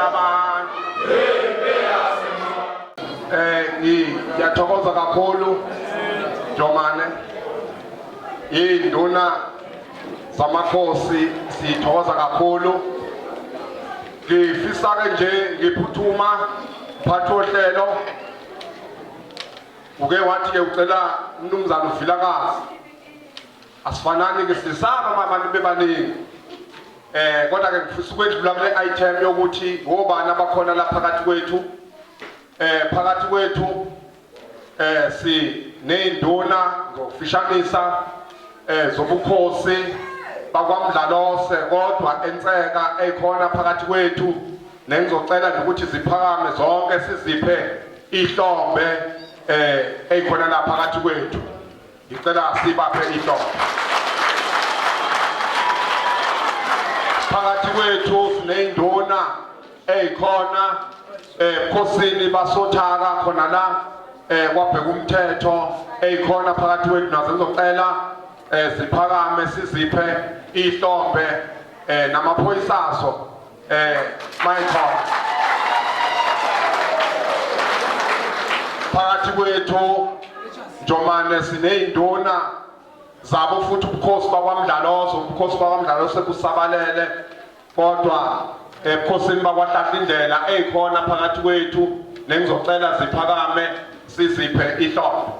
labantu. Ngiyathokoza kakhulu Jomane, induna zamakhosi sithokoza kakhulu. Ngifisa ke nje ngiphuthuma mphathi ohlelo uke wathi ke ucela umnumzana uVilakazi asifanani ke sisaba abantu bebaningi kodwa ke ngifisa ukwedlula kule item yokuthi ngobani abakhona la phakathi kwethu si neinduna ngokufishanisa zobukhosi bakwaMdlalose kodwa enseka ekhona phakathi kwethu nengizocela nje ukuthi ziphakame zonke siziphe ihlombe ekhona la phakathi kwethu. Ngicela sibaphe ihlombe. Phakathi kwethu sineinduna ekhona ekhosini basothaka khona la kwabheka umthetho ekhona phakathi kwethu nazo ngizocela ziphakame siziphe ihlombe namaphoyisaso mayikhona phakathi kwethu Jomane sineinduna zabo futhi ubukhosi bakwaMdlalose kusabalele kodwa ebukhosini bakwaHlahla indlela ekhona phakathi kwethu nengizocela ziphakame siziphe ihlombe.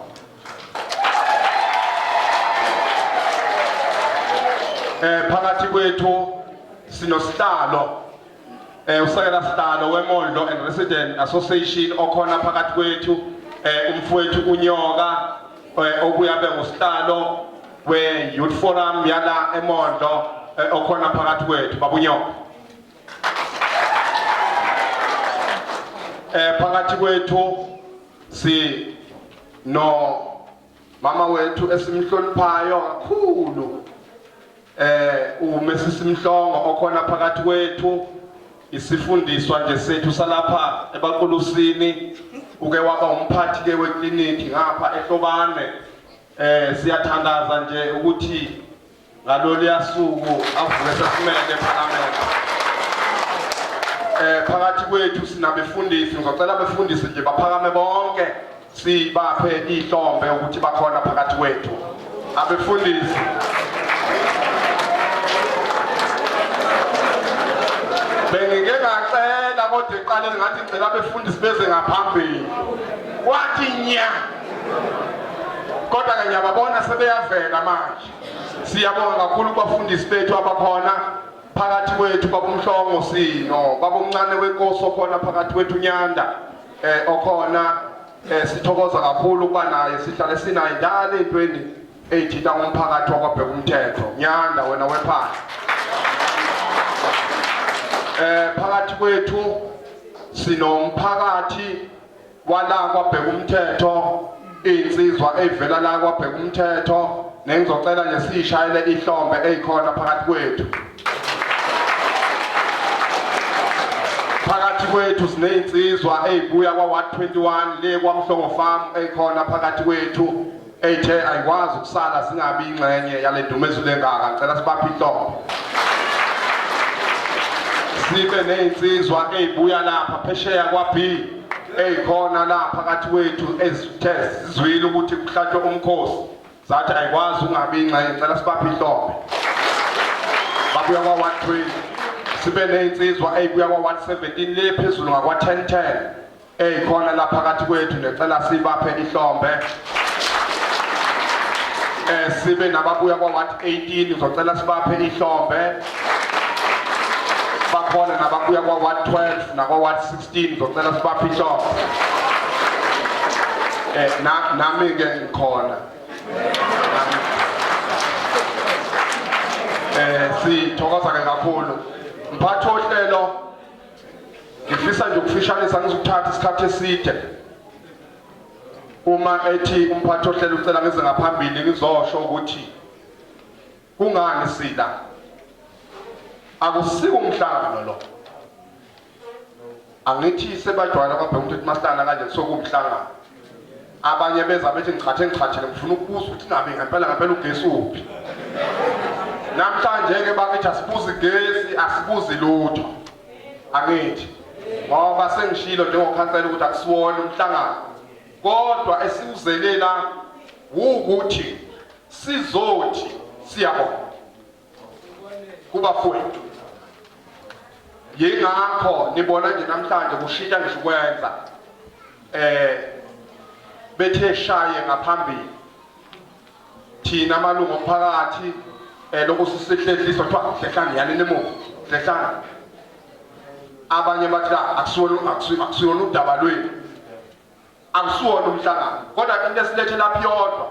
Phakathi kwethu sinosihlalo usekela sihlalo weMondlo and Resident Association okhona phakathi kwethu umfowethu uNyoka obuya bengusihlalo we-Youth Forum yala eMondlo okhona phakathi kwethu babuNyoka. Phakathi kwethu si no mama wethu esimhloniphayo kakhulu uMrs Mhlongo okhona phakathi kwethu isifundiswa nje sethu salapha eBaqulusini uke waba umphathi ke wekliniki ngapha eHlobane. Siyathandaza nje ukuthi ngalolu yasuku avuke sesimele eParliament. Phakathi kwethu sinabefundisi ngicela befundisi nje baphakame bonke sibaphe ihlombe ukuthi bakhona phakathi kwethu abefundisi. Bengike ngacela kodwa eqaleni ngathi ngicela abefundisi beze ngaphambili wathi nya kodwa ke ngiyababona sebeyavela manje. Siyabonga kakhulu kubafundisi bethu abakhona phakathi kwethu babumhlongo sino babomncane wenkosi okhona phakathi kwethu Nyanda okhona sithokoza kakhulu kuba naye sihlale sinayo indala entweni eyithita ngomphakathi wakwabheka umthetho. Nyanda wena wephahla phakathi kwethu sinomphakathi wala kwabheka umthetho insizwa evela la kwabheka umthetho nengizocela nje sishayele ihlombe ezikhona phakathi kwethu. Phakathi kwethu sinezinsizwa ezibuya kwaWard 21 le kwaMhlongo Farm ezikhona phakathi kwethu ethe ayikwazi ukusala singabi ingxenye yale dumezulu engaka. Ngicela sibaphe ihlombe. Sibe nezinsizwa ezibuya lapha phesheya kwaB ezikhona la phakathi kwethu ezithe sizwile ukuthi kuhlatshwe umkhosi zathi ayikwazi ungabi ingxenye. Ngicela sibaphe ihlombe. Babuya kwaWard 20. Sibe nezinsizwa ezibuya kwaWard 17 le phezulu ngakwa 1010 ezikhona la phakathi kwethu ngicela sibaphe ihlombe. Sibe nababuya kwaWard 18 ngizocela sibaphe ihlombe. Bakhona nababuya kwaWard 12 nakwaWard 16 ngizocela sibaphe ihlombe. Nami ke ngikhona. Sithokoza ke kakhulu mphathi ohlelo. Ngifisa nje ukufishanisa ngizokuthatha isikhathi eside uma ethi umphathi ohlelo ucela ngize ngaphambili ngizosho ukuthi kungani sila akusiko umhlangano lo. Angithi sebajwayela kwabheka umthetho masihlala kanje sokumhlangano abanye beza bethi ngichathe ngifuna ukubuza ukuthi ngabe ngempela ugesi uphi. Namhlanje ke bakithi asibuzi igesi asibuzi lutho. Angithi ngoba sengishilo njengokhansela ukuthi akusiwona umhlangano kodwa esiuzelela ukuthi sizothi siyabona kubafowethu yingakho nibona nje namhlanje kushintsha ngisho ukwenza bethe shaye ngaphambili thina amalungu omphakathi lokhu sisihlehliswa kuthiwa hlehlani yalini emuva hlehlani abanye bathi akusiyona udaba lwethu akusiwona umhlangano kodwa into esilethe lapha yodwa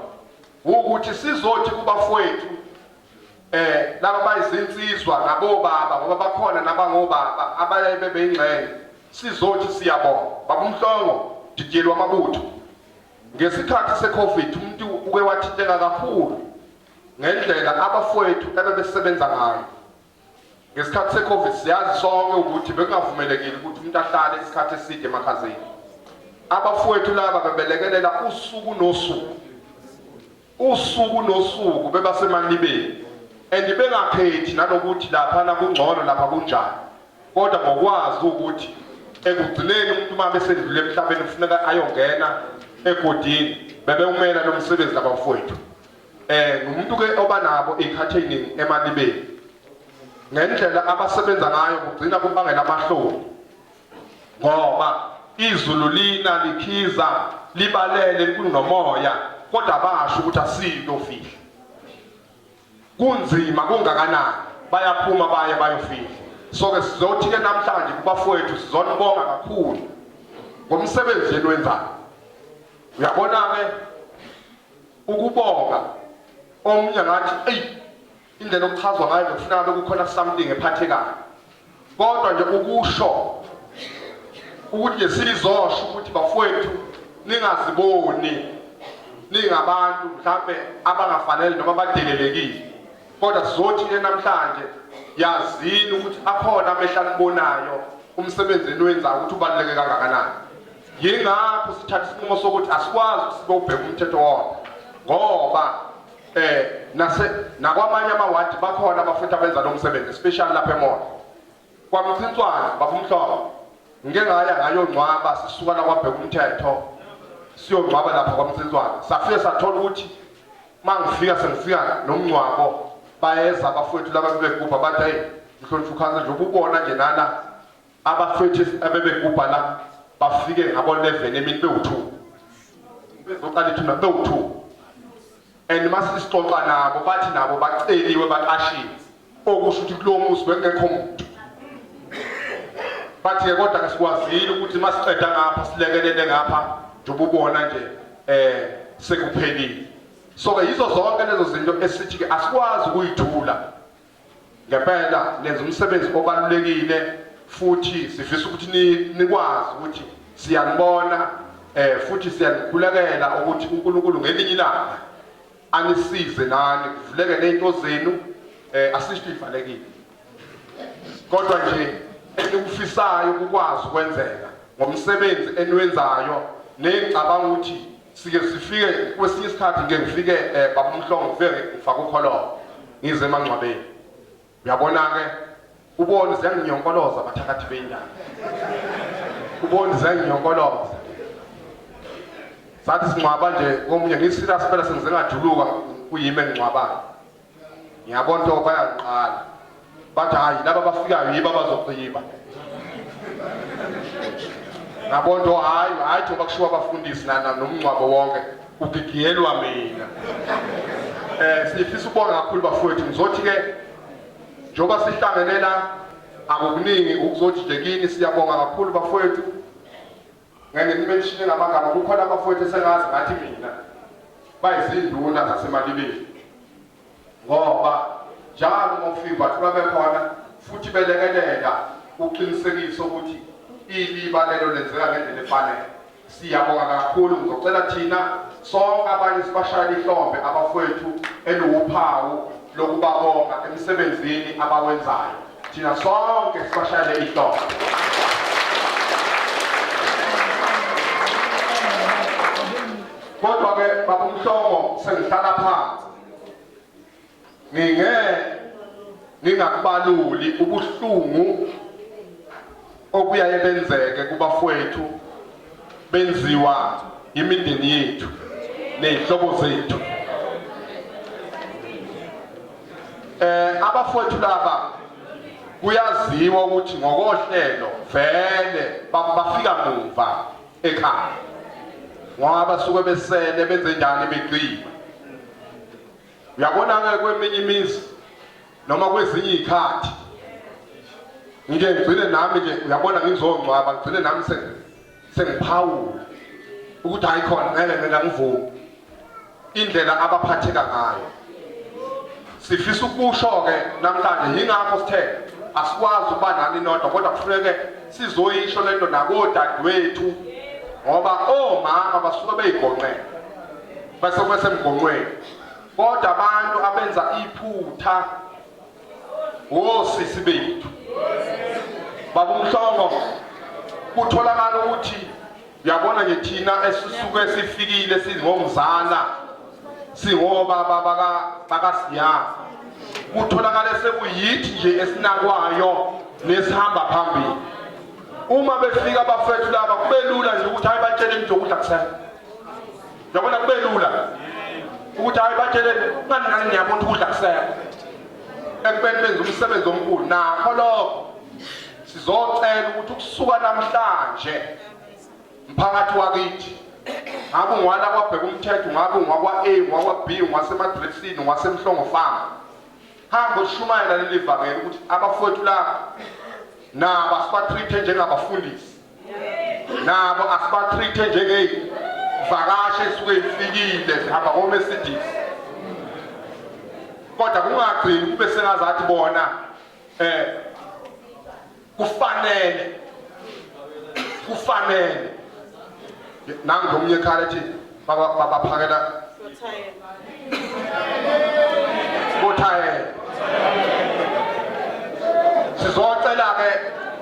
ukuthi sizothi kubafowethu laba bayizinsizwa nabobaba ngoba bakhona nabangobaba abayabe beyingxenye sizothi siyabonga babumhlongo didyelwa amabutho ngesikhathi seCovid umuntu uke wathinteka kakhulu ngendlela abafowethu abebesebenza ngayo ngesikhathi seCovid siyazi sonke ukuthi bekungavumelekile ukuthi umuntu ahlale isikhathi eside emakhazeni abafowethu laba bebelekelela usuku nosuku bebasemalibeni bengakhethi nanokuthi lapha nakungcono lapha kunjani kodwa ngokwazi ukuthi ekugcineni umuntu uma besedlule emhlabeni kufuneka ayongena egodini bebewumela lo msebenzi labafowethu ngumuntu ke obanabo ikhatheni emalibeni ngendlela abasebenza ngayo kugcina kubangela amahloni ngoba izulu lina likhiza libalele kunomoya kodwa basho ukuthi asilo fihla kunzima kungakanani bayaphuma bayofihla so ke sizothi ke namhlanje kubafowethu sizonibonga kakhulu ngomsebenzi enwenzayo uyabona ke ukubonga omnye ngathi indlela okuchazwa ngayo ngifuna bekukhona something ephathekayo kodwa nje ukusho ukuthi nje sizosho ukuthi bafowethu ningaziboni ningabantu mhlambe abangafanele noma badelelekile kodwa sizothi ke namhlanje yazini ukuthi akhona amehla nibonayo umsebenzi enwenzayo ukuthi ubaluleke kangakanani yingakho sithatha isinqumo sokuthi asikwazi sibe ubheka umthetho wona ngoba nakwamanye amawadi bakhona abafethu abenza lo msebenzi especially lapha eMoyo kwaMthintswana bafumhlobo ngeke ngaya ngayongcwaba sisuka la kwabheka umthetho siyongcwaba lapha kwaMthintswana safike sathola ukuthi mangifika sengifika nomncwabo bayeza abafethu laba bebegubha bathi hey mhlonishwa ukhansa nje ubona nje nana abafethu abebegubha la bafike ngabo 11 emini be-2 bezoqala ithuna be-2 and masisixoxa nabo bathi nabo baceliwe baqashiwe okusho ukuthi kulowo muzi bengekho umuntu bathi ke kodwa kasikwazile ukuthi masiqeda ngapha silekelele ngapha njengoba ubona nje sekuphelile so ke yizo zonke lezo zinto esithi ke asikwazi ukuyithula ngempela lenza umsebenzi obalulekile futhi sifisa ukuthi nikwazi ukuthi siyanibona futhi siyanikhulekela ukuthi uNkulunkulu ngelinye ilanga anisize nani kuvuleke nezinto zenu asisho ivalekile kodwa nje enikufisayo ukwazi ukwenzeka ngomsebenzi eniwenzayo necabanga ukuthi sike sifike kwesinye isikhathi ngeke ngifike babumhlongo ngifike ngifaka ukholo ngize emangcwabeni uyabona ke ubone ziyanginyonkoloza bathakathi beindaba ubone ziyanginyonkoloza sathi singcwaba nje komunye ngisirious phela sengize ngajuluka kuyimi engcwabayo ngiyabona into bayangiqala bathi hayi laba bafikayo yiba bazoqiba ngabona into hayi njengoba kushiwo abafundisi nomncwabo wonke ugigiyelwa mina sifisa ukubonga kakhulu bafowethu ngizothi ke njengoba sihlangelela akukuningi ukuzothi nje kini siyabonga kakhulu bafowethu ngeke nimenshine ngamagama kukhona abafowethu esengazi ngathi mina bayizinduna zasemalibeni ngoba njalo ngofika bathi babekhona futhi belekelela uqinisekiso ukuthi iliba lelo lenzeka ngendlela efanele siyabonga kakhulu ngizocela thina sonke abanye sibashayela ihlombe abafowethu eluwuphawu lokubabonga emsebenzini abawenzayo thina sonke sibashayele ihlombe kodwa ke babumhlobo sengihlala phansi ngingakubaluli ubuhlungu okuyaye benzeke kubafowethu benziwa imindeni yethu nezihlobo zethu. Abafowethu laba kuyaziwa ukuthi ngokohlelo vele bafika muva ekhaya ngoba basuke besele benze njani beqhiba. Uyabona ke kweminye imizi noma kwezinye izikhathi ngike ngigcine nami nje uyabona ngizongcwaba ngigcine nami sengiphawula ukuthi ayikhona ngeke ngivumi indlela abaphatheka ngayo. Sifisa ukusho ke namhlanje yingakho sithe asikwazi ukuba nani nodwa kodwa kufanele sizoyisho lento nakodadewethu ngoba omama basuke beyigonqela bese semgonqweni kodwa abantu abenza iphutha osisi bethu babumhlongo kutholakala ukuthi uyabona nje thina esisuke sifikile sizingomzala singobaba bakasiya kutholakala sekuyithi nje esinakwayo nesihamba phambili. Uma befika abafethu laba kube lula nje ukuthi hayi batshele into ukudla kusasa. Uyabona kube lula ukuthi hayi batshele ngani ngiyabona ukudla kusasa. Ekubeni benza umsebenzi omkhulu nakho lokho sizocela ukuthi ukusuka namhlanje mphakathi wakithi ngabe ungwala kwabheka umthetho ngabe ungwakwa A ungwakwa B ungwasemadresini ungwasemhlongo farm hamba ushumayela leli vangeli ukuthi abafowethu la nabo asibatreat njengabafundisi nabo asibatreat njengevakashe esuke ifikile zihamba ngoMercedes kodwa kungagcini kube sengazathi bona kufanele nangu ngomnye ekhaya ethi babaphakela kothayela. Sizocela ke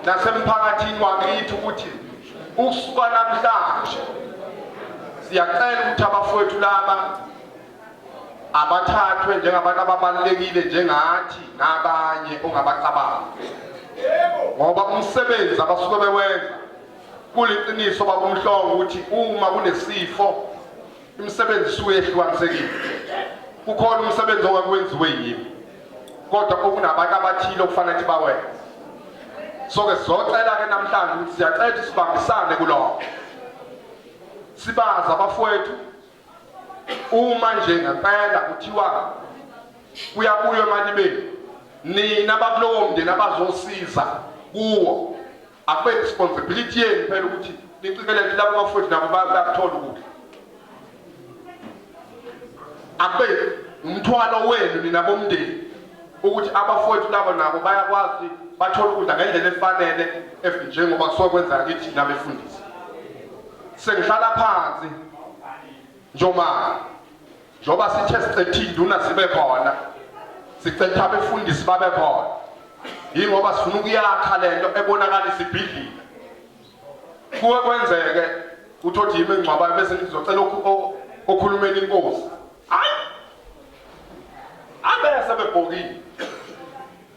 nasemphakathini wakithi ukuthi usuka namhlanje siyacela ukuthi abafowethu laba abathathwe njengabantu ababalekile njengathi nabanye ongabacabanga ngoba umsebenzi abasuke bewenza kuliqiniso babumhlongo ukuthi uma kunesifo imisebenzi isuke ehlukanisekile. Kukhona umsebenzi ongakwenziwe yimi kodwa okunabantu abathile okufanele bawenze. So ke sizocela ke namhlanje ukuthi siyacela ukuthi sibambisane kulokho sibaza abafowethu uma nje ngempela kuthiwa kuyabuya emalibeni nina bakulowo mndeni abazosiza kuwo akube responsibility yenu phela ukuthi niqikelele labo bafowethu nabo bayakuthola ukudla. Akube umthwalo wenu nina bomndeni ukuthi abafowethu labo nabo bayakwazi bathola ukudla ngendlela efanele njengoba kusuke kwenzeka kithi nabefundisi. Sengihlala phansi njoba sithe sicethe induna sibe khona sicethe abefundisi babe khona yingoba sifuna ukuyakha lento ebonakalisa ibhidlile kuwe kwenzeke uthothi yimi engcwabayo bese ngizocela okhulumela inkosi hayi abese bebhokile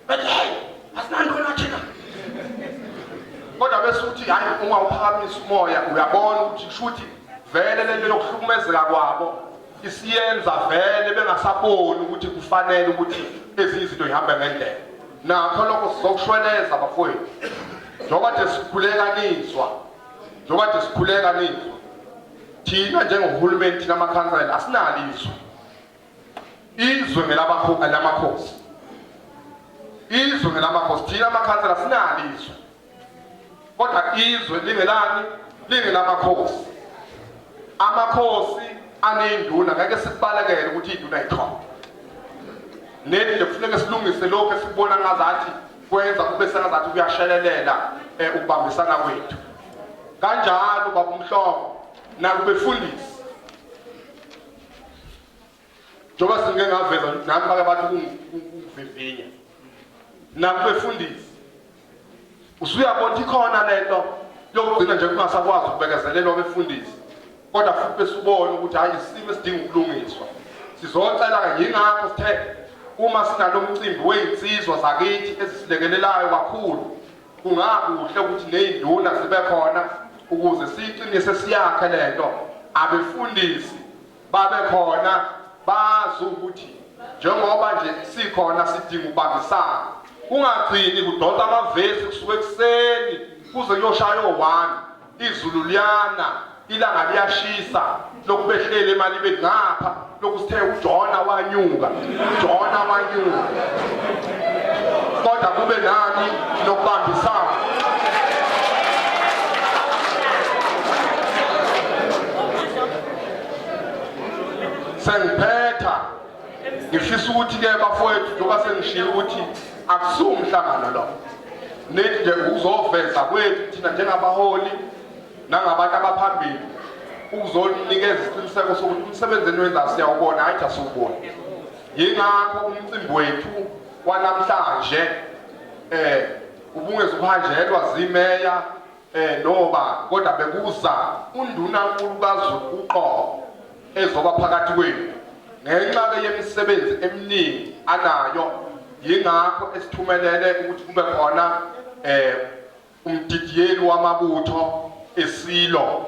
bethi asinantona thina kodwa bese uthi hayi ungawuphakamisa umoya uyabona ukuthi shuthi vele lento lokuhlukumezeka kwabo isiyenza vele bengasaboni ukuthi kufanele ukuthi ezinye izinto zihambe ngendlela. Nakho lokho sizokushweleza abafowethu njengoba nje sikhuleka nizwa thina njengohulumeni thina amakhansela asinalo izwe ngelamakhosi thina amakhansela asinalo izwe kodwa izwe lingelamakhosi. Amakhosi anenduna ngeke sibalekele ukuthi induna ikhona nedi kufuneka silungise lokho esibona ngazathi kwenza kube sengazathi kuyashelelela ukubambisana kwethu kanjalo babumhlongo nakubefundisi njoba singeke ngaveza nami bake bathi kungivivinya nakubefundisi usuyabona ikhona lento yokugcina nje kungasakwazi ukubekezelelwa befundisi kodwa futhi besubona ukuthi hayi isimo esidinga ukulungiswa. Sizocela ke yingakho sithe uma sinalo umcimbi wezinsizwa zakithi ezisilekelelayo kakhulu kungakuhle ukuthi nezinduna zibe khona ukuze siqinise siyakhe lento abefundisi babe khona bazi ukuthi njengoba nje sikhona sidinga ukubambisana kungagcini kudonsa amavesi kusuka ekseni kuze kuyoshaya o1 izulu liyana ilanga liyashisa lokubehlele imali bengapha lokusithe uJona wanyuka kodwa kube nani lokubambisana sengiphetha ngifisa ukuthi ke bafowethu njengoba sengishilo ukuthi akusumhlangano lo nethi nje uzoveza kwethu thina njengabaholi nangabantu abaphambili ukuzonikeza isiqiniseko sokuthi umsebenzi wenza siyawubona hayi asiwubona yingakho umcimbi wethu wanamhlanje ubungeza ukuhanjelwa zimeya noba kodwa bekuza undunankulu kaZulu uqobo ezoba phakathi kwethu ngenxa yemisebenzi eminingi anayo yingakho esithumelele ukuthi kube khona umdidiyeli wamabutho esilo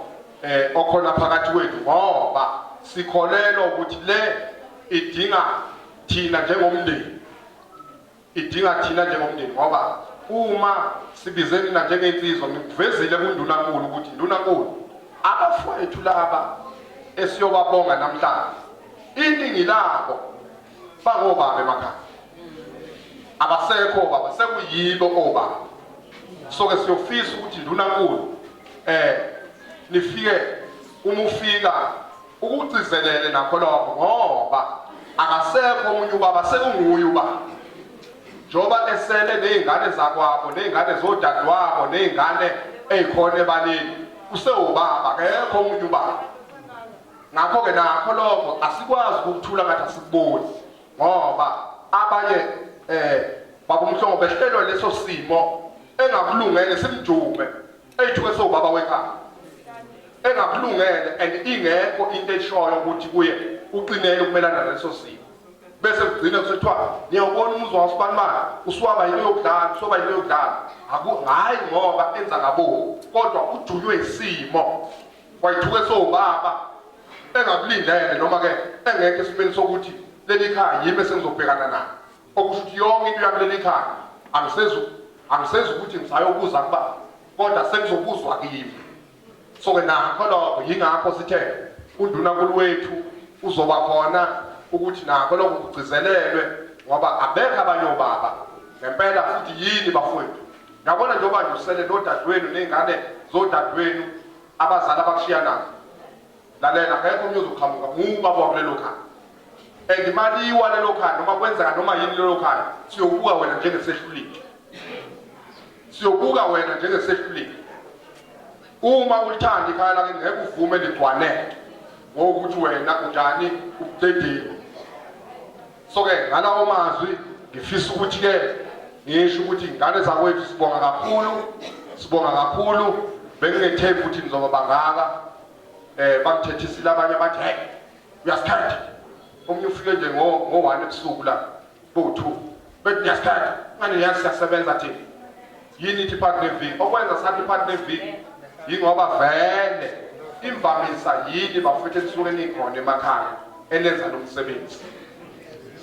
okhona phakathi kwethu ngoba sikholelwa ukuthi le idinga thina njengomndeni ngoba uma sibizeni na njengensizwa ngikuvezile kundunankulu ukuthi ndunankulu abafowethu laba esiyobabonga namhlanje iningi labo bangobaba emakhaya abasekho baba sekuyibo obaba soke siyofisa ukuthi ndunankulu nifike uma ufika ukugcizelele nakho lokho ngoba akasekho omunye ubaba sekunguye ubaba njoba esele nezingane zakwabo nezingane zodadewabo nezingane ezikhona ebaleni usewubaba akekho omunye ubaba ngakho ke nakho lokho asikwazi ukuthula ngathi asikuboni ngoba abanye babumhlongo behlelwa leso simo engakulungele simjume eyithuke sobaba wekhaya engakulungele and ingekho into eshoyo ukuthi kuye uqinele ukumelana naleso simo bese kugcina kusethwa niyawubona umuzwa wasibanimani usiwaba yini yokudlala hayi ngoba enza ngabo kodwa ujunywe isimo kwayithuke sobaba engakulindele noma ke engeke esimeni sokuthi leli khaya yimi esengizobhekana nayo okusho ukuthi yonke into yakuleli khaya angisezi ukuthi ngisayobuza kuba kodwa sengizobuzwa kimi so ke nakho lokho yingakho sithe undunankulu wethu uzoba khona ukuthi nakho lokho kugcizelelwe ngoba abekho abanye obaba ngempela futhi yini bafowethu ngabona njengoba nje usele nodadewenu nezingane zodadewenu abazali abakushiya nazo lalela akekho umnyozo uqhamuka ngubaba wakulelo khaya and imali iwalelo khaya noma kwenzeka noma yini lelo khaya siyobuka wena njengesehluleki uma ulithanda ikhaya lakhe ngeke uvume ligcwaneke ngokuthi wena unjani ubudedeli so ke ngalawo mazwi ngifisa ukuthi ke ngisho ukuthi ingane zakwethu sibonga kakhulu bengingethemba ukuthi nizoba bangaka bangithethisile abanye bathi hey uyasikhatha omunye ufike nje ngo1 ebusuku la bo2 bethi uyasikhatha ngani siyasebenza thina yini ithi partner week okwenza sathi partner week yingoba vele imvamisa yini bafethu esuke nikhona emakhaya enenza lo msebenzi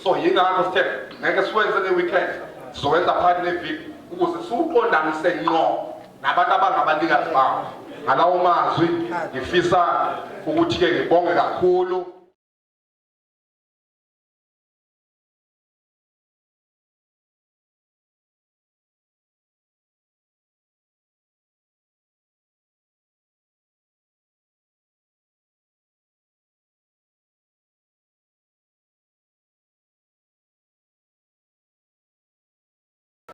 so yingakho sithe ngeke siwenze ngeweekend sizowenza partner week ukuze siuqondanise ngqo nabantu abangabanikazi bawo ngalawo mazwi ngifisa ukuthi ke ngibonge kakhulu